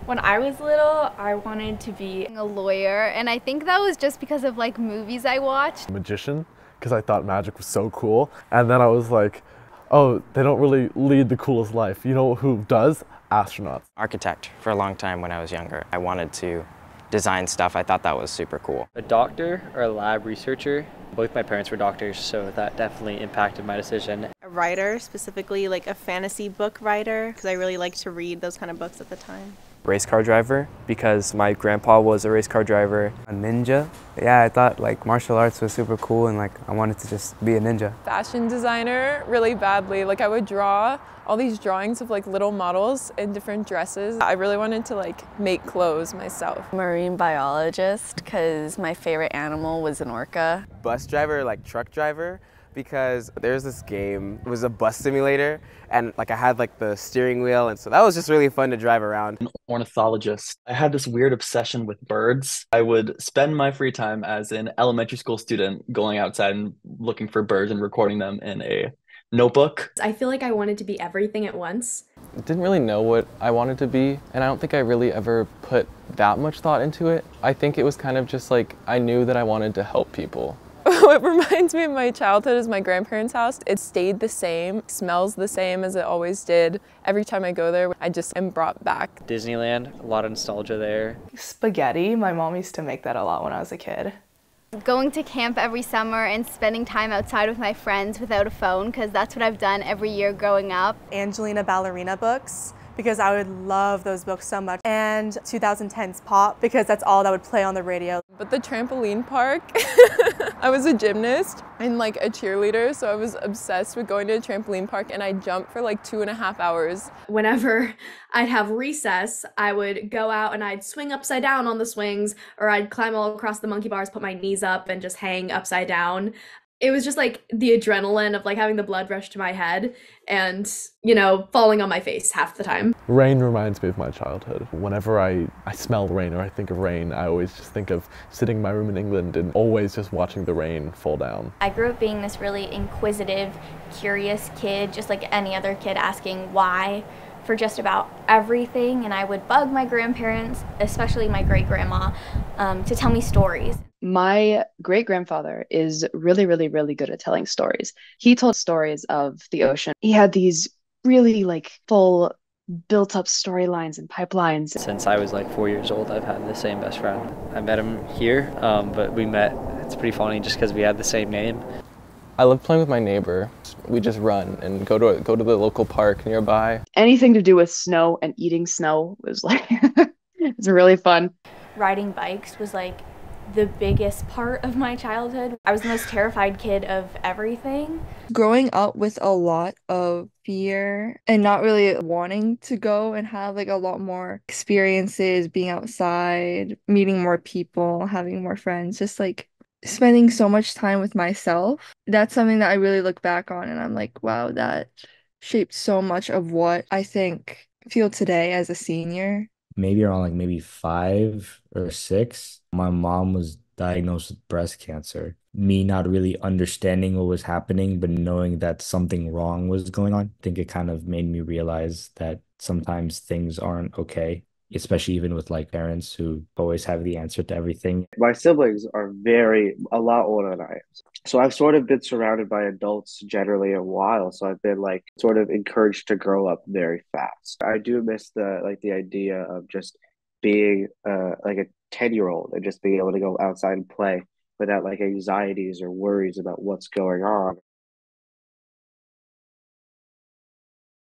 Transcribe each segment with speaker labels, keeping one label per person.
Speaker 1: When I was little, I wanted to be
Speaker 2: A lawyer, and I think that was just because of like movies I watched.
Speaker 3: Magician, because I thought magic was so cool. And then I was like, oh, they don't really lead the coolest life. You know who does? Astronauts.
Speaker 4: Architect for a long time when I was younger. I wanted to design stuff. I thought that was super cool.
Speaker 5: A doctor or a lab researcher. Both my parents were doctors, so that definitely impacted my decision.
Speaker 6: A writer, specifically like a fantasy book writer, because I really liked to read those kind of books at the time.
Speaker 7: Race car driver, because my grandpa was a race car driver.
Speaker 8: A ninja. Yeah, I thought like martial arts was super cool and like I wanted to just be a ninja.
Speaker 9: Fashion designer really badly. Like I would draw all these drawings of like little models in different dresses. I really wanted to like make clothes myself.
Speaker 2: Marine biologist, because my favorite animal was an orca.
Speaker 7: Bus driver, like truck driver, because there's this game, it was a bus simulator, and like I had like the steering wheel, and so that was just really fun to drive around.
Speaker 10: An ornithologist. I had this weird obsession with birds. I would spend my free time as an elementary school student going outside and looking for birds and recording them in a notebook.
Speaker 1: I feel like I wanted to be everything at once.
Speaker 11: I didn't really know what I wanted to be, and I don't think I really ever put that much thought into it. I think it was kind of just like I knew that I wanted to help people.
Speaker 9: What reminds me of my childhood is my grandparents' house. It stayed the same, smells the same as it always did. Every time I go there, I just am brought back.
Speaker 5: Disneyland, a lot of nostalgia there.
Speaker 12: Spaghetti, my mom used to make that a lot when I was a kid.
Speaker 2: Going to camp every summer and spending time outside with my friends without a phone, because that's what I've done every year growing up.
Speaker 6: Angelina Ballerina books, because I would love those books so much. And 2010's Pop, because that's all that would play on the radio.
Speaker 9: But the trampoline park, I was a gymnast and like a cheerleader, so I was obsessed with going to a trampoline park, and I jumped for like 2.5 hours.
Speaker 1: Whenever I'd have recess, I would go out and I'd swing upside down on the swings, or I'd climb all across the monkey bars, put my knees up and just hang upside down. It was just like the adrenaline of like having the blood rush to my head and, you know, falling on my face half the time.
Speaker 3: Rain reminds me of my childhood. Whenever I smell rain or I think of rain, I always just think of sitting in my room in England and always just watching the rain fall down.
Speaker 2: I grew up being this really inquisitive, curious kid, just like any other kid, asking why for just about everything, and I would bug my grandparents, especially my great-grandma, to tell me stories.
Speaker 13: My great-grandfather is really, really, really good at telling stories. He told stories of the ocean. He had these really like full built-up storylines and pipelines.
Speaker 5: Since I was like 4 years old, I've had the same best friend. I met him here, but we met, it's pretty funny just because we had the same name.
Speaker 11: I love playing with my neighbor. We just run and go to the local park nearby.
Speaker 13: Anything to do with snow and eating snow was like, it's really fun.
Speaker 2: Riding bikes was like the biggest part of my childhood. I was the most terrified kid of everything.
Speaker 14: Growing up with a lot of fear and not really wanting to go and have like a lot more experiences, being outside, meeting more people, having more friends, just like spending so much time with myself. That's something that I really look back on and I'm like, wow, that shaped so much of what I think feel today as a senior.
Speaker 15: Maybe around like maybe 5 or 6, my mom was diagnosed with breast cancer. Me not really understanding what was happening, but knowing that something wrong was going on, I think it kind of made me realize that sometimes things aren't okay, especially even with like parents who always have the answer to everything.
Speaker 16: My siblings are a lot older than I am. So I've sort of been surrounded by adults generally a while. So I've been like sort of encouraged to grow up very fast. I do miss the idea of just being like a 10-year-old and just being able to go outside and play without like anxieties or worries about what's going on.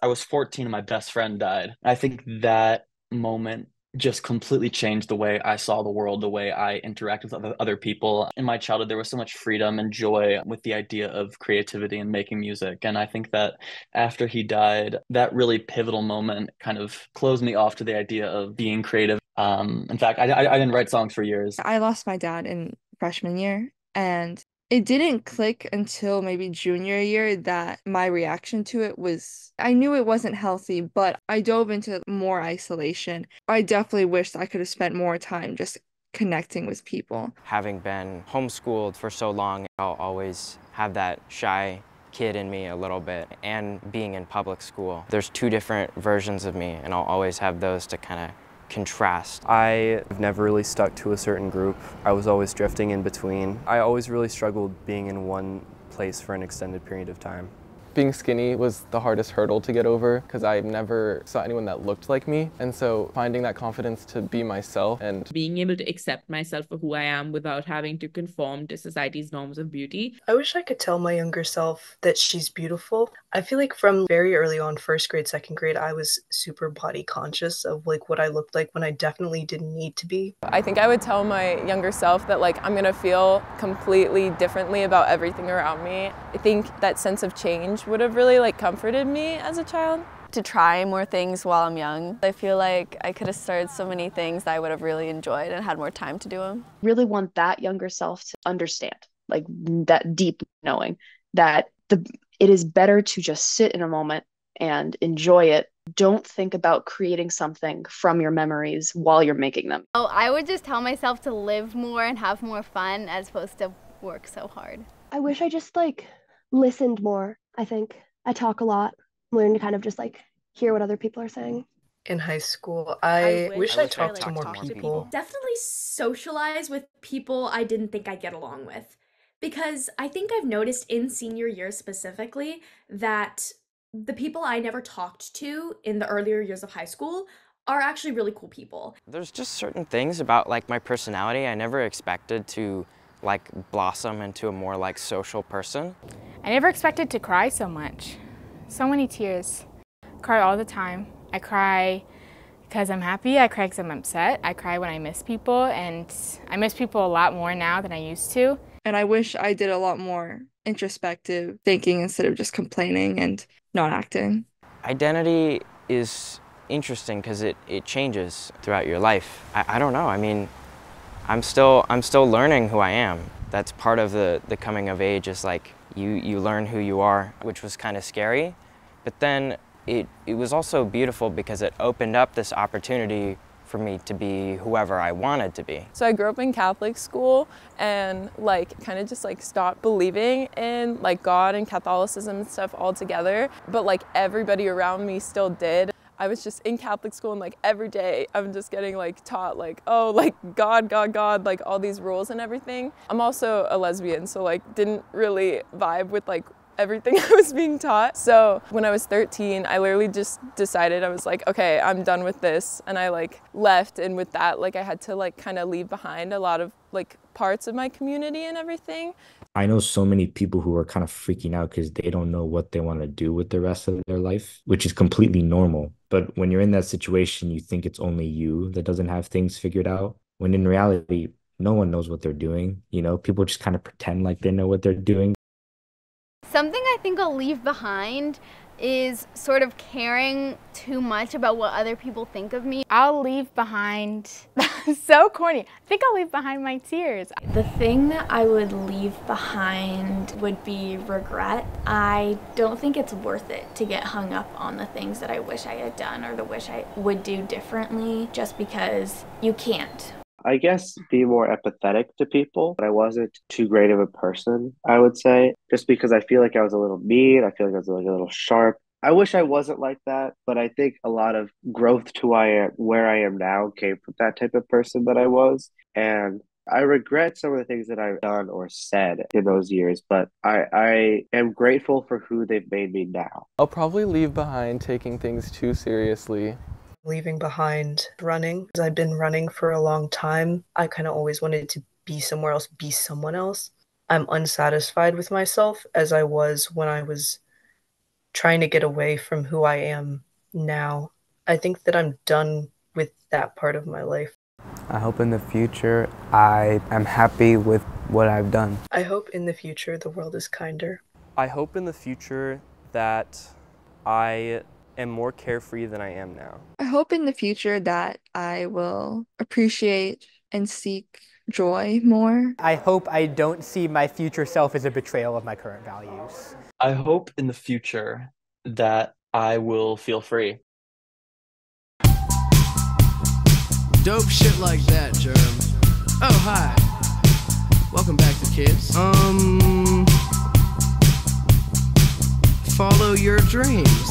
Speaker 10: I was 14 and my best friend died. I think that moment just completely changed the way I saw the world, the way I interact with other people. In my childhood, there was so much freedom and joy with the idea of creativity and making music. And I think that after he died, that really pivotal moment kind of closed me off to the idea of being creative. In fact, I didn't write songs for years.
Speaker 14: I lost my dad in freshman year, and it didn't click until maybe junior year that my reaction to it was, I knew it wasn't healthy, but I dove into more isolation. I definitely wished I could have spent more time just connecting with people.
Speaker 4: Having been homeschooled for so long, I'll always have that shy kid in me a little bit, and being in public school. There's 2 different versions of me, and I'll always have those to kind of contrast.
Speaker 17: I've never really stuck to a certain group. I was always drifting in between. I always really struggled being in one place for an extended period of time.
Speaker 11: Being skinny was the hardest hurdle to get over because I never saw anyone that looked like me, and so finding that confidence to be myself and
Speaker 18: being able to accept myself for who I am without having to conform to society's norms of beauty.
Speaker 12: I wish I could tell my younger self that she's beautiful. I feel like from very early on, first grade, second grade, I was super body conscious of like what I looked like when I definitely didn't need to be.
Speaker 9: I think I would tell my younger self that like I'm gonna feel completely differently about everything around me. I think that sense of change would have really like comforted me as a child.
Speaker 19: To try more things while I'm young. I feel like I could have started so many things that I would have really enjoyed and had more time to do them.
Speaker 13: Really want that younger self to understand, like that deep knowing that it is better to just sit in a moment and enjoy it. Don't think about creating something from your memories while you're making them.
Speaker 2: Oh, I would just tell myself to live more and have more fun as opposed to work so hard.
Speaker 20: I wish I just like listened more, I think. I talk a lot, learn to kind of just like hear what other people are saying.
Speaker 12: In high school, I wish I talked to more people.
Speaker 1: Definitely socialize with people I didn't think I'd get along with. Because I think I've noticed in senior year specifically that the people I never talked to in the earlier years of high school are actually really cool people.
Speaker 4: There's just certain things about like my personality I never expected to like blossom into a more like social person.
Speaker 21: I never expected to cry so much. So many tears. I cry all the time. I cry because I'm happy, I cry because I'm upset, I cry when I miss people, and I miss people a lot more now than I used to.
Speaker 14: And I wish I did a lot more introspective thinking instead of just complaining and not acting.
Speaker 4: Identity is interesting because it changes throughout your life. I don't know, I mean, I'm still learning who I am. That's part of the coming of age is like you learn who you are, which was kind of scary. But then it was also beautiful because it opened up this opportunity for me to be whoever I wanted to be.
Speaker 9: So I grew up in Catholic school and like kind of just like stopped believing in like God and Catholicism and stuff altogether. But like everybody around me still did. I was just in Catholic school and like every day I'm just getting like taught like, oh, like God, like all these rules and everything. I'm also a lesbian, so like didn't really vibe with like everything I was being taught. So when I was 13, I literally just decided, I was like, okay, I'm done with this. And I like left, and with that, like I had to like kind of leave behind a lot of like parts of my community and everything.
Speaker 15: I know so many people who are kind of freaking out because they don't know what they want to do with the rest of their life, which is completely normal. But when you're in that situation, you think it's only you that doesn't have things figured out, when in reality, no one knows what they're doing. You know, people just kind of pretend like they know what they're doing.
Speaker 2: Something I think I'll leave behind is sort of caring too much about what other people think of me.
Speaker 21: I'll leave behind, so corny, I think I'll leave behind my tears.
Speaker 2: The thing that I would leave behind would be regret. I don't think it's worth it to get hung up on the things that I wish I had done or the wish I would do differently, just because you can't.
Speaker 16: I guess be more empathetic to people. I wasn't too great of a person, I would say, just because I feel like I was a little mean. I feel like I was like a little sharp. I wish I wasn't like that, but I think a lot of growth to where I am now came from that type of person that I was. And I regret some of the things that I've done or said in those years, but I am grateful for who they've made me now.
Speaker 11: I'll probably leave behind taking things too seriously.
Speaker 12: Leaving behind running, because I've been running for a long time. I kind of always wanted to be somewhere else, be someone else. I'm unsatisfied with myself as I was when I was trying to get away from who I am now. I think that I'm done with that part of my life.
Speaker 8: I hope in the future I am happy with what I've done.
Speaker 12: I hope in the future the world is kinder.
Speaker 17: I hope in the future that I am more carefree than I am now.
Speaker 14: I hope in the future that I will appreciate and seek joy more.
Speaker 22: I hope I don't see my future self as a betrayal of my current values.
Speaker 10: I hope in the future that I will feel free.
Speaker 23: Dope shit like that, Germ. Oh, hi. Welcome back to Kids. Follow your dreams.